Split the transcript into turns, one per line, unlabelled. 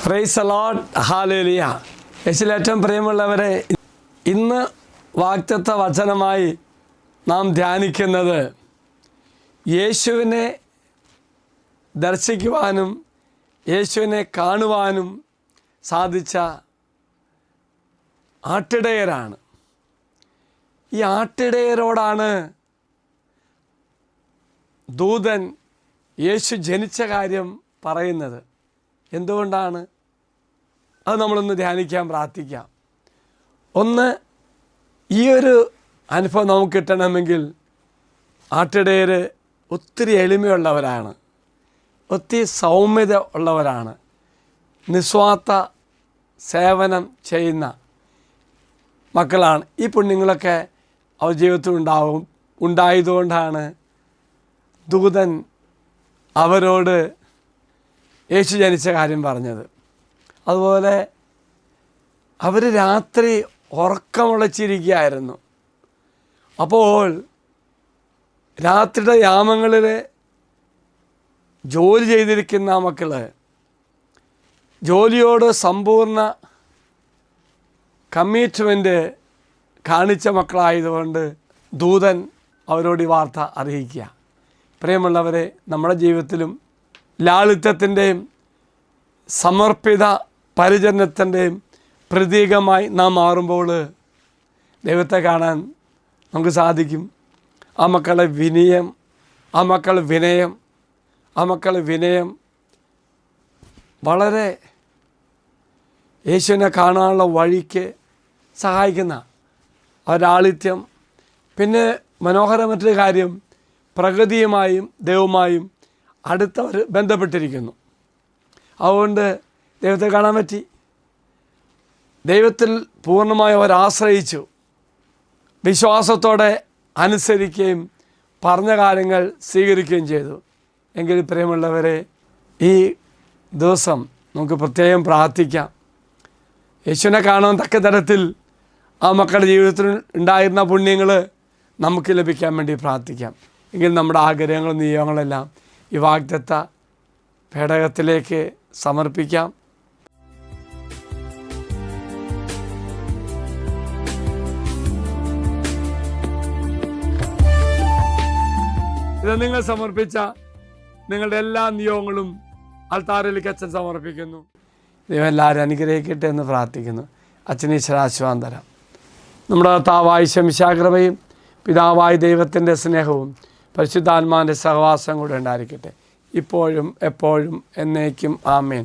Praise the Lord, hallelujah. യേശുവിൽ ഏറ്റവും പ്രിയമുള്ളവരെ, ഇന്ന് വാഗ്ദത്ത വചനമായി നാം ധ്യാനിക്കുന്നത് യേശുവിനെ ദർശിക്കുവാനും യേശുവിനെ കാണുവാനും സാധിച്ച ആട്ടിടയരാണ്. ഈ ആട്ടിടയരോടാണ് ദൂതൻ യേശു ജനിച്ച കാര്യം പറയുന്നത്. എന്തുകൊണ്ടാണ്? അത് നമ്മളൊന്ന് ധ്യാനിക്കാൻ പ്രാർത്ഥിക്കാം. ഒന്ന്, ഈ ഒരു അനുഭവം നമുക്ക് കിട്ടണമെങ്കിൽ ആട്ടിടയർ ഒത്തിരി എളിമയുള്ളവരാണ്, ഒത്തിരി സൗമ്യത ഉള്ളവരാണ്, നിസ്വാർത്ഥ സേവനം ചെയ്യുന്ന മക്കളാണ്. ഈ പുണ്യങ്ങളൊക്കെ അവർ ജീവിതത്തിൽ ഉണ്ടായതുകൊണ്ടാണ് ദൂതൻ അവരോട് യേശു ജനിച്ച കാര്യം പറഞ്ഞത്. അതുപോലെ അവർ രാത്രി ഉറക്കമുളച്ചിരിക്കുകയായിരുന്നു. അപ്പോൾ രാത്രിയുടെ യാമങ്ങളിൽ ജോലി ചെയ്തിരിക്കുന്ന മക്കൾ ജോലിയോട് സമ്പൂർണ്ണ കമ്മിറ്റ്മെൻറ്റ് കാണിച്ച മക്കളായതുകൊണ്ട് ദൂതൻ അവരോട് ഈ വാർത്ത അറിയിക്കുക. പ്രിയമുള്ളവരെ, നമ്മുടെ ജീവിതത്തിലും ലാളിത്യത്തിൻ്റെയും സമർപ്പിത പരിചരണത്തിൻ്റെയും പ്രതീകമായി നാം മാറുമ്പോൾ ദൈവത്തെ കാണാൻ നമുക്ക് സാധിക്കും. ആ മക്കളുടെ വിനയം വളരെ യേശുവിനെ കാണാനുള്ള വഴിക്ക് സഹായിക്കുന്ന ലാളിത്യം. പിന്നെ മനോഹരമറ്റൊരു കാര്യം, പ്രകൃതിയുമായും ദൈവവുമായും അടുത്തവർ ബന്ധപ്പെട്ടിരിക്കുന്നു. അതുകൊണ്ട് ദൈവത്തെ കാണാൻ പറ്റി. ദൈവത്തിൽ പൂർണ്ണമായി അവർ ആശ്രയിച്ചു, വിശ്വാസത്തോടെ അനുസരിക്കുകയും പറഞ്ഞ കാര്യങ്ങൾ സ്വീകരിക്കുകയും ചെയ്തു. എങ്കിൽ പ്രിയമുള്ളവരെ, ഈ ദിവസം നമുക്ക് പ്രത്യേകം പ്രാർത്ഥിക്കാം. യേശുവിനെ കാണാൻ തക്ക തരത്തിൽ ആ മക്കളുടെ ജീവിതത്തിൽ ഉണ്ടായിരുന്ന പുണ്യങ്ങൾ നമുക്ക് ലഭിക്കാൻ വേണ്ടി പ്രാർത്ഥിക്കാം. എങ്കിൽ നമ്മുടെ ആഗ്രഹങ്ങളും നിയോഗങ്ങളെല്ലാം ഈ വാഗ്ദത്ത പേടകത്തിലേക്ക് സമർപ്പിക്കാം. ഇത് നിങ്ങൾ സമർപ്പിച്ച നിങ്ങളുടെ എല്ലാ നിയോഗങ്ങളും അൾത്താരയിലേക്ക് അച്ഛൻ സമർപ്പിക്കുന്നു. ദൈവം എല്ലാവരും അനുഗ്രഹിക്കട്ടെ എന്ന് പ്രാർത്ഥിക്കുന്നു. അച്ഛനീശ്വരാശ്വാസം തരാം. നമ്മുടെ കർത്താവായ ശംശാകൃപയും പിതാവായ ദൈവത്തിൻ്റെ സ്നേഹവും പരിശുദ്ധാത്മാവിൻ്റെ സഹവാസം കൂടെ ഉണ്ടായിരിക്കട്ടെ, ഇപ്പോഴും എപ്പോഴും എന്നേക്കും. ആമേൻ.